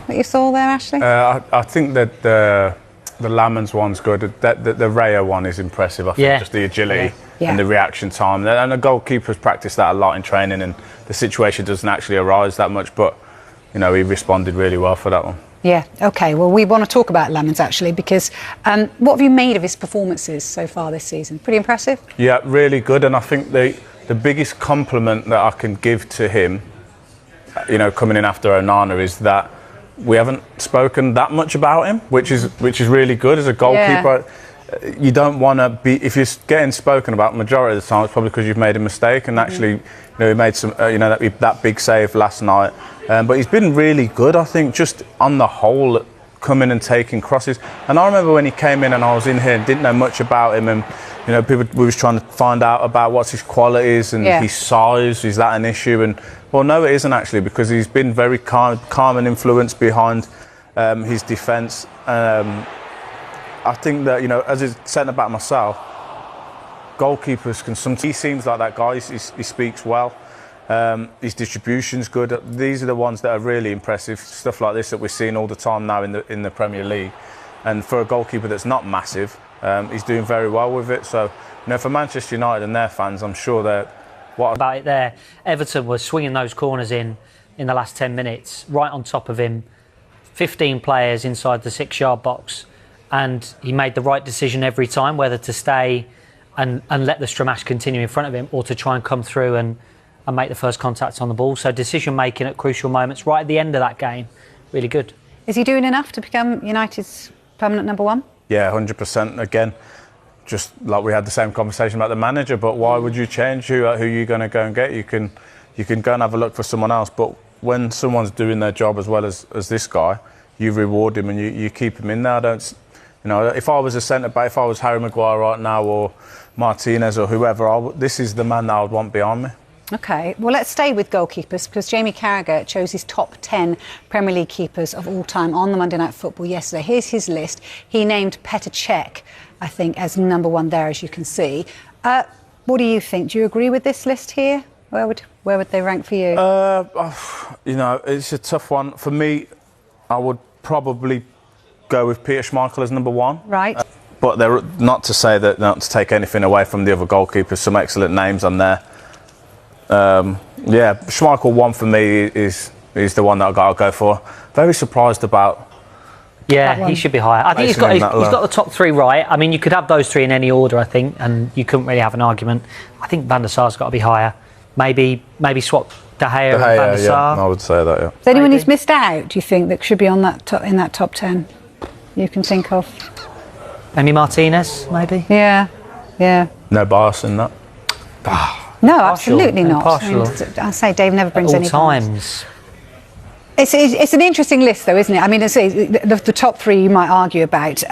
that you saw there, Ashley? I think that the Lammens one's good. The Raya one is impressive. I think just the agility and the reaction time. And the goalkeepers practice that a lot in training, and the situation doesn't actually arise that much. But he responded really well for that one. Yeah, OK. Well, we want to talk about Lammens, actually, because what have you made of his performances so far this season? Pretty impressive? Yeah, really good. And I think the biggest compliment that I can give to him, coming in after Onana, is that we haven't spoken that much about him, which is really good as a goalkeeper. Yeah. You don't want to be, if you're getting spoken about majority of the time, it's probably because you've made a mistake. And actually, he made some, that big save last night. But he's been really good, I think, just on the whole, coming and taking crosses. And I remember when he came in and I was in here and didn't know much about him, and we was trying to find out about what's his qualities and his size. Is that an issue? And well, no, it isn't actually, because he's been very calm and influenced behind his defence. I think that as a centre back myself, goalkeepers can sometimes. He seems like that guy. He speaks well. His distribution's good. These are the ones that are really impressive. Stuff like this that we're seeing all the time now in the Premier League. And for a goalkeeper that's not massive, he's doing very well with it. So, for Manchester United and their fans, I'm sure they're... What about it there? Everton was swinging those corners in the last 10 minutes, right on top of him. 15 players inside the 6-yard box. And he made the right decision every time, whether to stay and let the Stramash continue in front of him, or to try and come through and make the first contact on the ball. So decision-making at crucial moments, right at the end of that game, really good. Is he doing enough to become United's permanent number one? Yeah, 100%. Again, just like we had the same conversation about the manager, but why would you change who you're going to go and get? You can go and have a look for someone else, but when someone's doing their job as well as this guy, you reward him and you keep him in there. If I was a centre-back, if I was Harry Maguire right now, or Martinez or whoever, this is the man that I would want behind me. OK, well, let's stay with goalkeepers, because Jamie Carragher chose his top 10 Premier League keepers of all time on the Monday Night Football yesterday. Here's his list. He named Petr Cech, I think, as number one there, as you can see. What do you think? Do you agree with this list here? Where would they rank for you? It's a tough one. For me, I would probably go with Peter Schmeichel as number one. Right. But they're not to take anything away from the other goalkeepers. Some excellent names on there. Schmeichel one for me is the one that I've got to go for. Very surprised about. Yeah, he should be higher. I think he's got the top three right. I mean, you could have those three in any order, I think, and you couldn't really have an argument. I think Van der Sar's got to be higher. Maybe swap De Gea and Van der Sar. Yeah, I would say that. Yeah. Is there anyone who's missed out, do you think, that should be on in that top 10? You can think of. Maybe Martinez, maybe. Yeah. No bias in that. No, absolutely not. I say Dave never brings any times. It's an interesting list, though, isn't it? I mean, the top three you might argue about.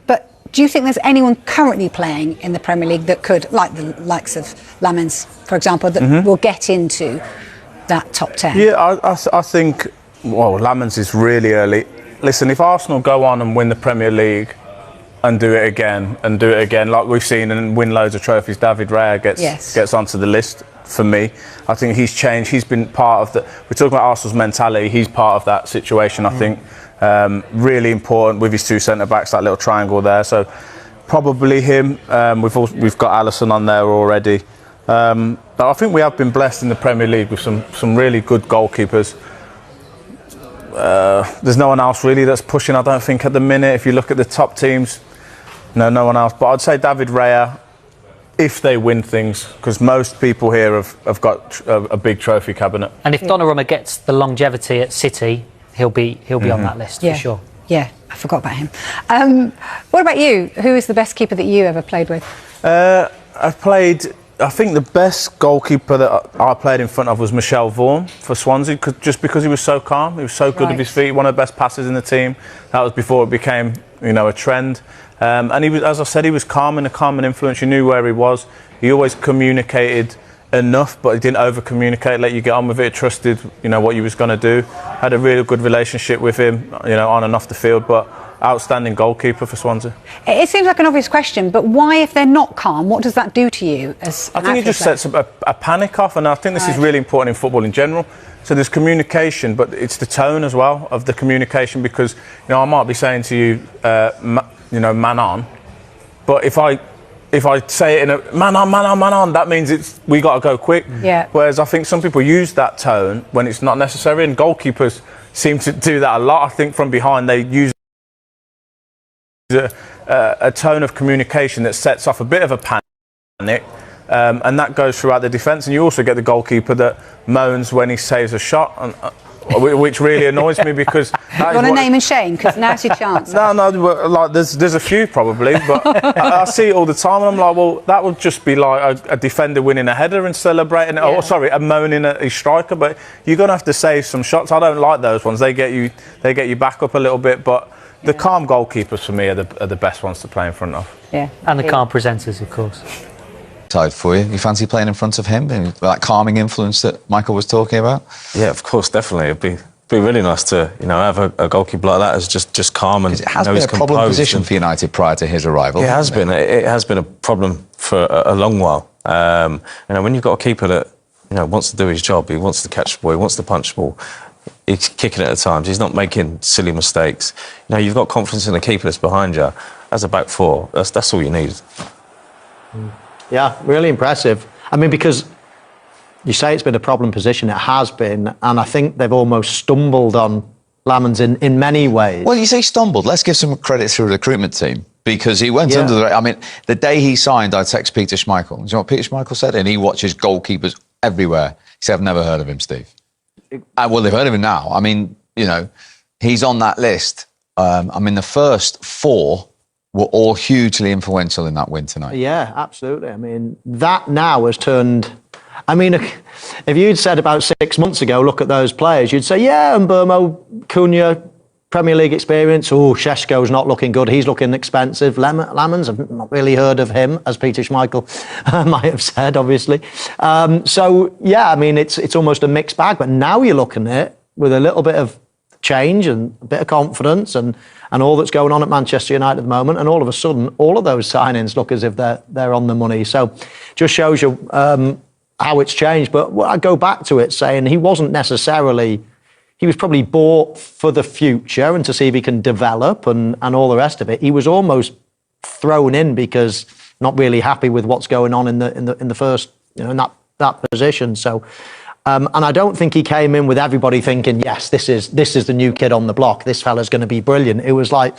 But do you think there's anyone currently playing in the Premier League that could, like the likes of Lammens, for example, that will get into that top 10? Yeah, I think, Lammens is really early. Listen, if Arsenal go on and win the Premier League and do it again, like we've seen, and win loads of trophies, David Raya gets onto the list for me. I think he's changed. He's been part of we're talking about Arsenal's mentality. He's part of that situation, I think. Really important with his two centre-backs, that little triangle there. So probably him. We've got Alisson on there already. But I think we have been blessed in the Premier League with some really good goalkeepers. There's no one else really that's pushing, I don't think, at the minute. If you look at the top teams, no one else. But I'd say David Raya, if they win things, because most people here have got a big trophy cabinet. And if Donnarumma gets the longevity at City, he'll be on that list for sure. Yeah, I forgot about him. What about you? Who is the best keeper that you ever played with? I think the best goalkeeper that I played in front of was Michel Vorm for Swansea, just because he was so calm. He was so good with his feet. One of the best passers in the team. That was before it became, a trend. And he was, as I said, he was calm and a calm and influence. You knew where he was. He always communicated enough, but he didn't over-communicate, let you get on with it. Trusted, what you was going to do. Had a really good relationship with him, on and off the field. But outstanding goalkeeper for Swansea. It seems like an obvious question, but why, if they're not calm, what does that do to you? I think it just sets a panic off, and I think this is really important in football in general. So there's communication, but it's the tone as well of the communication, because I might be saying to you, man on, but if I say it in a man on, that means we got to go quick. Yeah. Whereas I think some people use that tone when it's not necessary, and goalkeepers seem to do that a lot. I think from behind they use a tone of communication that sets off a bit of a panic, and that goes throughout the defence. And you also get the goalkeeper that moans when he saves a shot, which really annoys me, because you want to name and shame, because now's your chance. No, like there's a few probably, but I see it all the time, and I'm like, well, that would just be like a defender winning a header and celebrating it, or sorry, a moaning at his striker. But you're gonna have to save some shots. I don't like those ones. They get you back up a little bit, but the calm goalkeepers for me are the best ones to play in front of. Yeah, and the calm presenters, of course. Side for you. You fancy playing in front of him? That calming influence that Michael was talking about? Yeah, of course, definitely. It'd be really nice to have a goalkeeper like that as just calm, and it has been a problem position for United prior to his arrival. It has been. It has been a problem for a long while. When you've got a keeper that wants to do his job, he wants to catch the ball, he wants to punch the ball. He's kicking it at times. He's not making silly mistakes. You've got confidence in the keeper that's behind you. As a back four, that's all you need. Yeah, really impressive. I mean, because you say it's been a problem position, it has been, and I think they've almost stumbled on Lammens in many ways. Well, you say stumbled. Let's give some credit to the recruitment team, because he went under the... I mean, the day he signed, I text Peter Schmeichel. Do you know what Peter Schmeichel said? And he watches goalkeepers everywhere. He said, I've never heard of him, Steve. Well, they've heard of him now. I mean, he's on that list. The first four were all hugely influential in that win tonight. Yeah, absolutely. I mean, that now has turned... I mean, if you'd said about 6 months ago, look at those players, you'd say, yeah, Mbomo, Cunha, Premier League experience. Oh, Šeško's not looking good. He's looking expensive. Lammens, I've not really heard of him, as Peter Schmeichel might have said, obviously. It's almost a mixed bag. But now you're looking at it with a little bit of change and a bit of confidence and all that's going on at Manchester United at the moment, and all of a sudden, all of those signings look as if they're on the money. So just shows you how it's changed. But I go back to it saying he wasn't necessarily... He was probably bought for the future and to see if he can develop and all the rest of it. He was almost thrown in because not really happy with what's going on in the first, in that position. So, and I don't think he came in with everybody thinking, yes, this is the new kid on the block. This fella's going to be brilliant. It was like,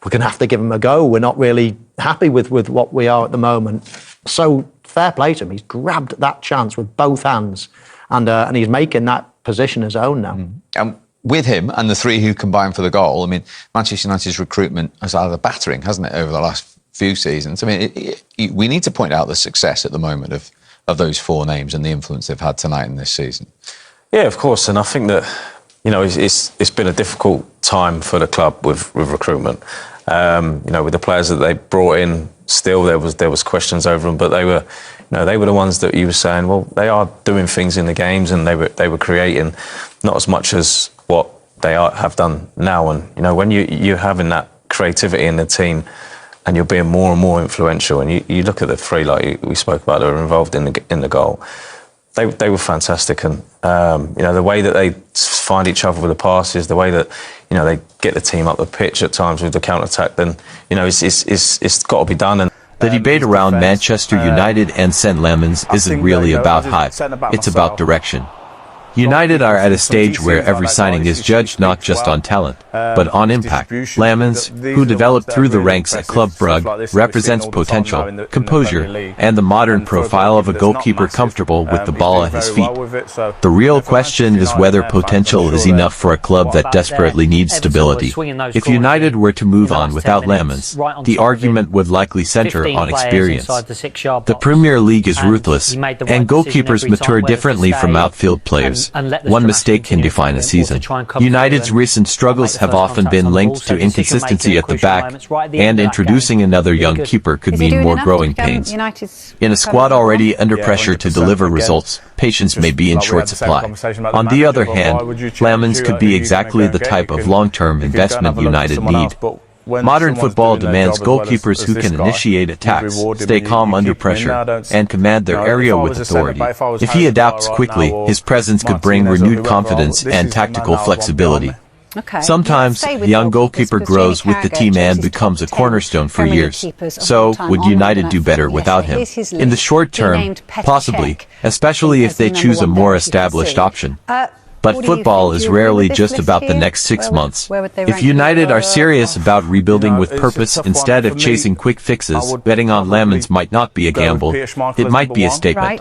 we're going to have to give him a go. We're not really happy with what we are at the moment. So fair play to him. He's grabbed that chance with both hands, and he's making that position his own now. And with him and the three who combined for the goal, I mean, Manchester United's recruitment has had a battering, hasn't it, over the last few seasons? I mean, we need to point out the success at the moment of those four names and the influence they've had tonight in this season. Yeah, of course, and I think that it's been a difficult time for the club with recruitment. With the players that they brought in, still there was questions over them, but they were the ones that you were saying, well, they are doing things in the games, and they were creating, not as much as what they have done now. And when you're having that creativity in the team, and you're being more and more influential, and you look at the three like we spoke about that were involved in the goal, they were fantastic. And the way that they find each other with the passes, the way that they get the team up the pitch at times with the counter attack, then it's got to be done. And the debate around Manchester United and Senne Lammens isn't really about hype, it's about direction. United are at a stage where every signing is judged not just on talent, but on impact. Lammens, who developed through the ranks at Club Brugge, represents potential, composure, and the modern profile of a goalkeeper comfortable with the ball at his feet. The real question is whether potential is enough for a club that desperately needs stability. If United were to move on without Lammens, the argument would likely center on experience. The Premier League is ruthless, and goalkeepers mature differently from outfield players. One mistake can define a season. United's recent struggles have often been linked to inconsistency at the back, and introducing another young keeper could mean more growing pains. In a squad already under pressure to deliver results, patience may be in short supply. On the other hand, Lammens could be exactly the type of long-term investment United need. Modern football demands goalkeepers who can initiate attacks, stay calm under pressure, and command their area with authority. If he adapts quickly, his presence could bring renewed confidence and tactical flexibility. Okay. Sometimes, a young goalkeeper grows with the team and becomes a cornerstone for years. So, would United do better without him? In the short term, possibly, especially if they choose a more established option. But football is rarely just about the next 6 months. If United are serious about rebuilding with purpose instead of chasing quick fixes, betting on Lammens might not be a gamble. It might be a statement.